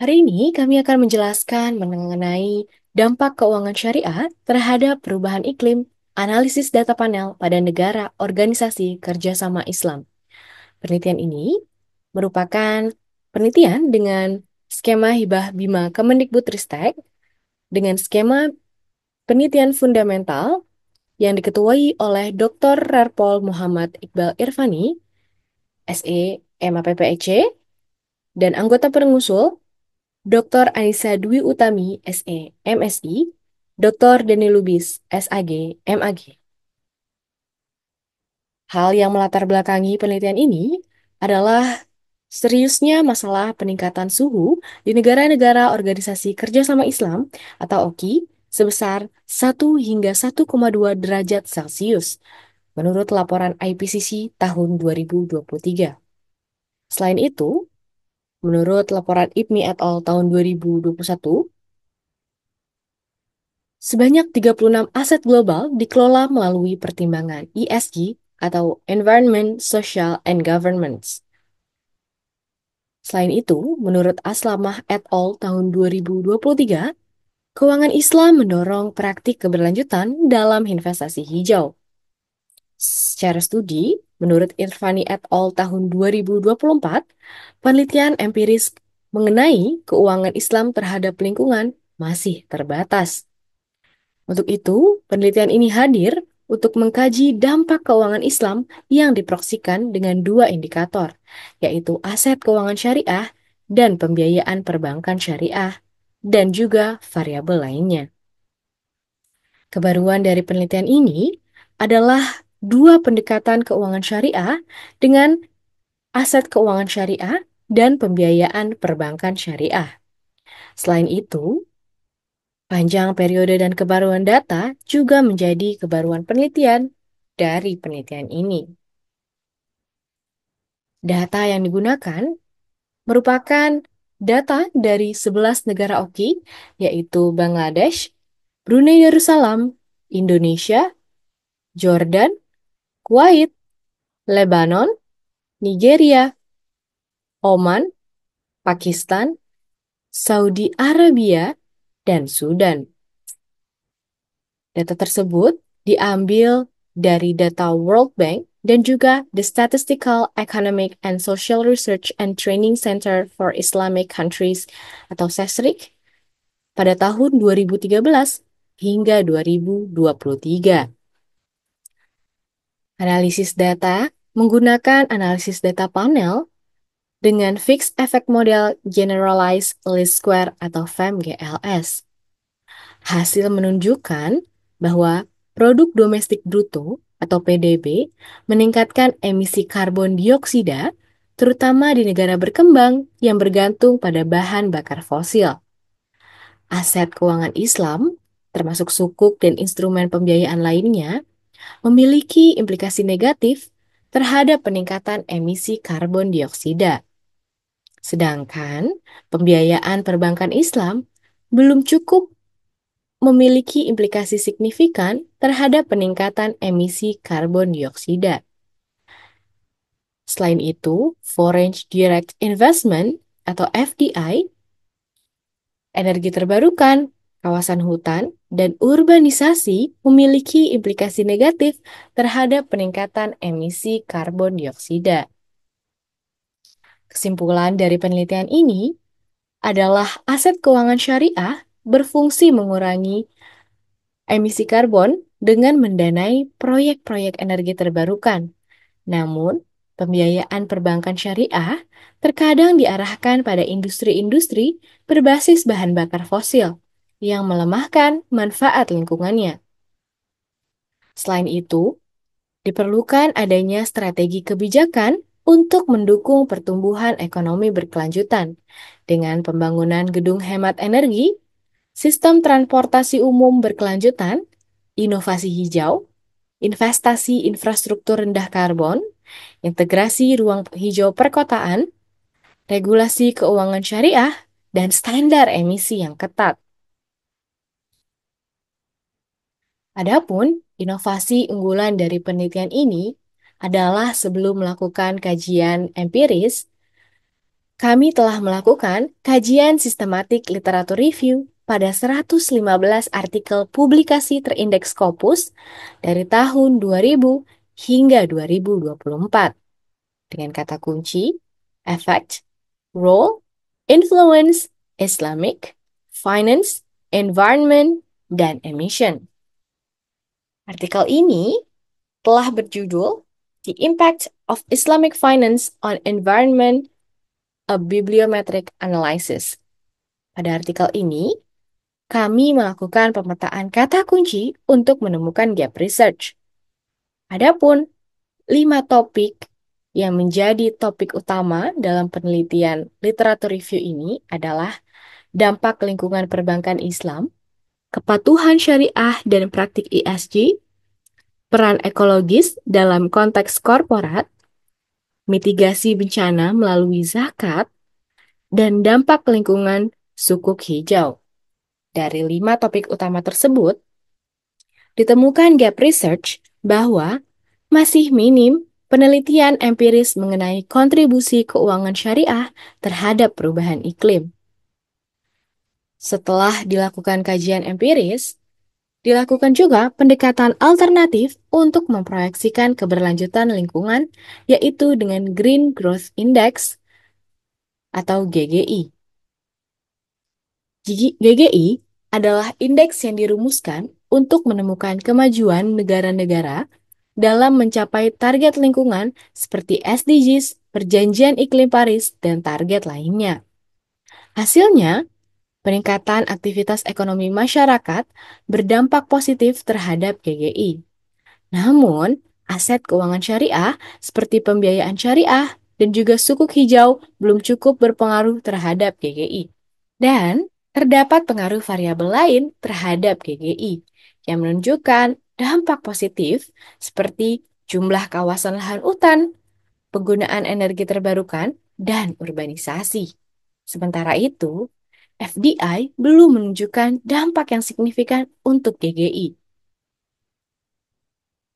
Hari ini kami akan menjelaskan mengenai dampak keuangan syariah terhadap perubahan iklim, analisis data panel pada negara organisasi kerjasama Islam. Penelitian ini merupakan penelitian dengan skema hibah Bima Kemendikbudristek dengan skema penelitian fundamental yang diketuai oleh Dr. Rarpol Muhammad Iqbal Irvani, SE, MAPPEC, dan anggota pengusul Dr. Anissa Dwi Utami, SE, MSI, Dr. Deni Lubis, SAG, MAG. Hal yang melatar belakangi penelitian ini adalah seriusnya masalah peningkatan suhu di negara-negara Organisasi Kerjasama Islam atau OKI sebesar 1 hingga 1,2 derajat Celcius menurut laporan IPCC tahun 2023. Selain itu, menurut laporan IPMI et al. Tahun 2021, sebanyak 36 aset global dikelola melalui pertimbangan ESG atau Environment, Social, and Governance. Selain itu, menurut Aslamah et al. Tahun 2023, keuangan Islam mendorong praktik keberlanjutan dalam investasi hijau. Secara studi, menurut Irfani et al. Tahun 2024, penelitian empiris mengenai keuangan Islam terhadap lingkungan masih terbatas. Untuk itu, penelitian ini hadir untuk mengkaji dampak keuangan Islam yang diproksikan dengan dua indikator, yaitu aset keuangan syariah dan pembiayaan perbankan syariah, dan juga variabel lainnya. Kebaruan dari penelitian ini adalah dua pendekatan keuangan syariah dengan aset keuangan syariah dan pembiayaan perbankan syariah. Selain itu, panjang periode dan kebaruan data juga menjadi kebaruan penelitian dari penelitian ini. Data yang digunakan merupakan data dari 11 negara OKI, yaitu Bangladesh, Brunei Darussalam, Indonesia, Jordan, Kuwait, Lebanon, Nigeria, Oman, Pakistan, Saudi Arabia, dan Sudan. Data tersebut diambil dari data World Bank dan juga the Statistical Economic and Social Research and Training Center for Islamic Countries atau SESRIC pada tahun 2013 hingga 2023. Analisis data menggunakan analisis data panel dengan Fixed Effect Model Generalized Least Square atau FEM-GLS. Hasil menunjukkan bahwa produk domestik bruto atau PDB meningkatkan emisi karbon dioksida, terutama di negara berkembang yang bergantung pada bahan bakar fosil. Aset keuangan Islam, termasuk sukuk dan instrumen pembiayaan lainnya, memiliki implikasi negatif terhadap peningkatan emisi karbon dioksida. Sedangkan pembiayaan perbankan Islam belum cukup memiliki implikasi signifikan terhadap peningkatan emisi karbon dioksida. Selain itu, Foreign Direct Investment atau FDI, energi terbarukan, kawasan hutan, dan urbanisasi memiliki implikasi negatif terhadap peningkatan emisi karbon dioksida. Kesimpulan dari penelitian ini adalah aset keuangan syariah berfungsi mengurangi emisi karbon dengan mendanai proyek-proyek energi terbarukan. Namun, pembiayaan perbankan syariah terkadang diarahkan pada industri-industri berbasis bahan bakar fosil yang melemahkan manfaat lingkungannya. Selain itu, diperlukan adanya strategi kebijakan untuk mendukung pertumbuhan ekonomi berkelanjutan dengan pembangunan gedung hemat energi, sistem transportasi umum berkelanjutan, inovasi hijau, investasi infrastruktur rendah karbon, integrasi ruang hijau perkotaan, regulasi keuangan syariah, dan standar emisi yang ketat. Adapun inovasi unggulan dari penelitian ini adalah sebelum melakukan kajian empiris, Kami telah melakukan kajian sistematik literatur review pada 115 artikel publikasi terindeks Scopus dari tahun 2000 hingga 2024 dengan kata kunci effect, role, influence, Islamic, finance, environment, dan emission. Artikel ini telah berjudul The Impact of Islamic Finance on Environment, a Bibliometric Analysis. Pada artikel ini, kami melakukan pemetaan kata kunci untuk menemukan gap research. Adapun 5 topik yang menjadi topik utama dalam penelitian literatur review ini adalah dampak lingkungan perbankan Islam, kepatuhan syariah dan praktik ESG, peran ekologis dalam konteks korporat, mitigasi bencana melalui zakat, dan dampak lingkungan sukuk hijau. Dari 5 topik utama tersebut, ditemukan gap research bahwa masih minim penelitian empiris mengenai kontribusi keuangan syariah terhadap perubahan iklim. Setelah dilakukan kajian empiris, dilakukan juga pendekatan alternatif untuk memproyeksikan keberlanjutan lingkungan, yaitu dengan Green Growth Index atau GGI. GGI adalah indeks yang dirumuskan untuk menemukan kemajuan negara-negara dalam mencapai target lingkungan seperti SDGs, Perjanjian Iklim Paris, dan target lainnya. Hasilnya, peningkatan aktivitas ekonomi masyarakat berdampak positif terhadap GGI. Namun, aset keuangan syariah seperti pembiayaan syariah dan juga sukuk hijau belum cukup berpengaruh terhadap GGI. Dan terdapat pengaruh variabel lain terhadap GGI yang menunjukkan dampak positif seperti jumlah kawasan lahan hutan, penggunaan energi terbarukan, dan urbanisasi. Sementara itu, FDI belum menunjukkan dampak yang signifikan untuk GGI.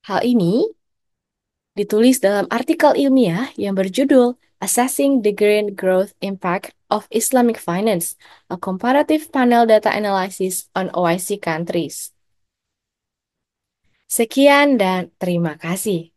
Hal ini ditulis dalam artikel ilmiah yang berjudul Assessing the Green Growth Impact of Islamic Finance, a Comparative Panel Data Analysis on OIC Countries. Sekian dan terima kasih.